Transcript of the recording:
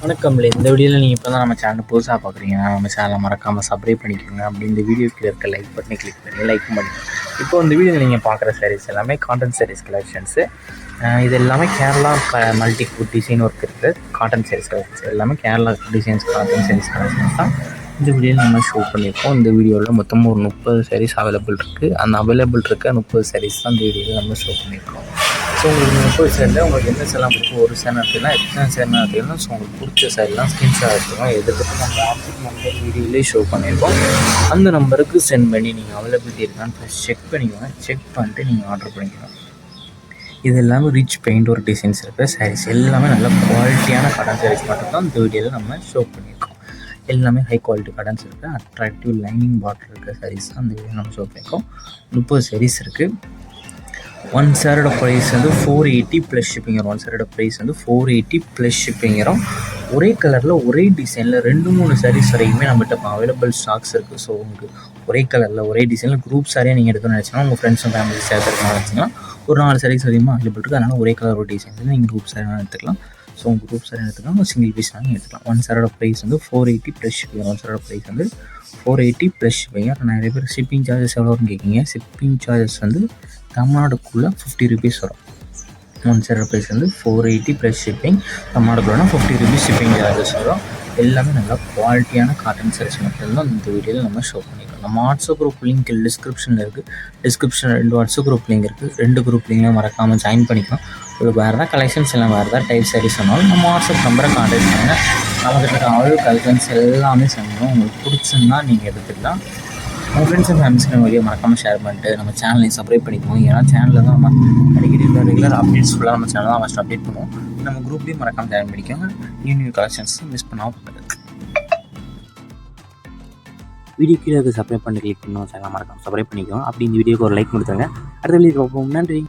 வணக்கம்ல. இந்த வீடியோவில் நீங்கள் இப்போ தான் நம்ம சேனல் புதுசாக பார்க்குறீங்க. நம்ம சேனலை மறக்காமல் சப்ஸ்கிரைப் பண்ணிக்கோங்க. அப்படி இந்த வீடியோ கீழே இருக்க லைக் பட்டனை கிளிக் பண்ணி லைக் பண்ணி. இப்போ இந்த வீடியோவில் நீங்கள் பார்க்குற சாரீஸ் எல்லாமே காட்டன் சாரீஸ் கலெக்ஷன்ஸு. இது எல்லாமே Kerala multi foot design work இருக்குது. காட்டன் சாரீஸ் கலெக்ஷன்ஸ் எல்லாமே Kerala designs cotton sarees collections தான் இந்த வீடியோவில் நம்ம ஷோ பண்ணியிருக்கோம். இந்த வீடியோவில் மொத்தமாக ஒரு 30 சாரீஸ் அவைலபிள் இருக்குது. அந்த அவைலபிள் இருக்க 30 சாரீஸ் தான் இந்த வீடியோவில் நம்ம ஷோ பண்ணியிருக்கோம். ஸோ உங்களுக்கு 30 சேரில் உங்களுக்கு எந்த சேரெலாம் பிடிக்கும், ஒரு சேர் எடுத்துக்கலாம், எத்தனை சேர்னா எடுத்துக்கலாம். ஸோ உங்களுக்கு பிடிச்ச சேரெலாம் ஸ்க்ரீன்ஷாட் எடுத்துக்கலாம். எதுக்கு நம்ம வாட்ஸ்அப் நம்பர் வீடியோவிலே ஷோ பண்ணியிருக்கோம். அந்த நம்பருக்கு சென்ட் பண்ணி நீங்கள் அவைலபிலிட்டி இருக்கான்னு ஃபஸ்ட் செக் பண்ணிக்கோங்க. செக் பண்ணிட்டு நீங்கள் ஆர்டர் பண்ணிக்கலாம். இது எல்லாமே ரிச் பெயிண்ட் ஒரு டிசைன்ஸ் இருக்கிற சாரீஸ் எல்லாமே நல்ல குவாலிட்டியான காட்டன் சாரீஸ் மட்டும் தான் இந்த வீடியோவில் நம்ம ஷோ பண்ணியிருக்கோம். எல்லாமே ஹை குவாலிட்டி காட்டன்ஸ் இருக்குது. அட்ராக்டிவ் லைனிங் பாட்டில் இருக்கிற சாரீஸ் தான் அந்த வீடியோ நம்ம ஷோ பண்ணியிருக்கோம். 30 சாரீஸ் இருக்குது. ஒன் சேரோட ப்ரைஸ் வந்து 480 ப்ளஸ் ஷிப்பிங் வரும். ஒன் சேரோட ப்ரைஸ் வந்து 480 ப்ளஸ் ஷிப்பிங் வரும். ஒரே கலரில் ஒரே டிசைனில் 2-3 சாரீஸ் வரைக்குமே நம்மகிட்ட இப்போ அவைலபிள் ஸ்டாக்ஸ் இருக்குது. ஸோ உங்களுக்கு ஒரே கலரில் ஒரே டிசைனில் குரூப் சாரியாக நீங்கள் எடுக்கணும்னு நினச்சிங்கன்னா, உங்கள் ஃப்ரெண்ட்ஸும் ஃபேமிலி சேர்த்துக்கணும்னு நினச்சிங்கன்னா ஒரு 4 சாரீஸ் வரைக்கும் அவைலபிள் இருக்குது. அதனால் ஒரே கலர் ஒரு டிசைன் நீங்கள் குரூப் சாரியாக எடுத்துக்கலாம். ஸோ உங்கள் குரூப் சாரி எடுத்துக்கலாம், ஒரு சிங்கிள் பீஸ் வாங்கி எடுத்துக்கலாம். ஒன் சாரோட ப்ரைஸ் வந்து 480 ப்ளஸ் ஷிப்பிங். ஒன் சாரோட ப்ரைஸ் வந்து 480 ப்ளஸ் ஷிப்பிங். நிறைய பேர் ஷிப்பிங் சார்ஜஸ் எவ்வளோன்னு கேட்குங்க. ஷிப்பிங் சார்ஜஸ் வந்து தமிழ்நாடுக்குள்ளே 50 ருபீஸ் வரும். ஒன் சாரோட ப்ரைஸ் வந்து 480 ப்ளஸ் ஷிப்பிங். தமிழ்நாடுக்குள்ளே 50 ருபீஸ் ஷிப்பிங் சார்ஜஸ் வரும். எல்லாமே நல்லா குவாலிட்டியான காட்டன் சாரீஸ் மட்டும்தான் இந்த வீடியோவில் நம்ம ஷோ பண்ணிக்கலாம். நம்ம வாட்ஸ்அப் குரூப் லிங்க் டிஸ்கிரிப்ஷனில் இருக்குது. டிஸ்கிரிப்ஷனில் 2 வாட்ஸ்அப் குரூப் லிங்க் இருக்குது. 2 குரூப் லிங்க்லையும் மறக்காமல் ஜாயின் பண்ணிக்கலாம். உங்களுக்கு வேறு ஏதாவது கலெக்ஷன்ஸ் இல்லை, வேறு ஏதாவது டைப் சாரீஸ் சொன்னாலும் நம்ம வாட்ஸ்அப் நம்பரை கான்டாக்ட் பண்ணுங்கள். நம்மக்கிட்ட இருக்க அவ்வளோ கலெக்ஷன்ஸ் எல்லாமே செஞ்சோம். உங்களுக்கு பிடிச்சிருந்தா நீங்கள் எடுத்துக்கலாம். உங்கள் ஃப்ரெண்ட்ஸ் அண்ட் ஃபேமிலிஸ்க்கு வீடியோ மறக்காமல் ஷேர் பண்ணிட்டு நம்ம சேனலையும் சப்ஸ்கிரைப் பண்ணிக்குவோம். ஏன்னா சேனலில் தான் நம்ம அடிக்கடி ரெகுலர் அப்டேட்ஸ் ஃபுல்லாக நம்ம சேனல் தான் ஃபஸ்ட் அப்டேட் பண்ணுவோம். நம்ம குரூப்லேயும் மறக்காமல் ஜாயின் பண்ணிக்கோங்க. நியூ கலெக்ஷன்ஸ் மிஸ் பண்ணாமல் பண்ணுங்கள். வீடியோ கீழே சப்ஸ்கிரைப் பண்ணி கிளிக் பண்ணுவோம். சேனல் மறக்காமல் சப்ஸ்கிரைப் பண்ணிக்கோங்க. அப்படி இந்த வீடியோக்கு ஒரு லைக் கொடுத்துருங்க. அடுத்த வீடியோ பார்ப்போம். நன்றி.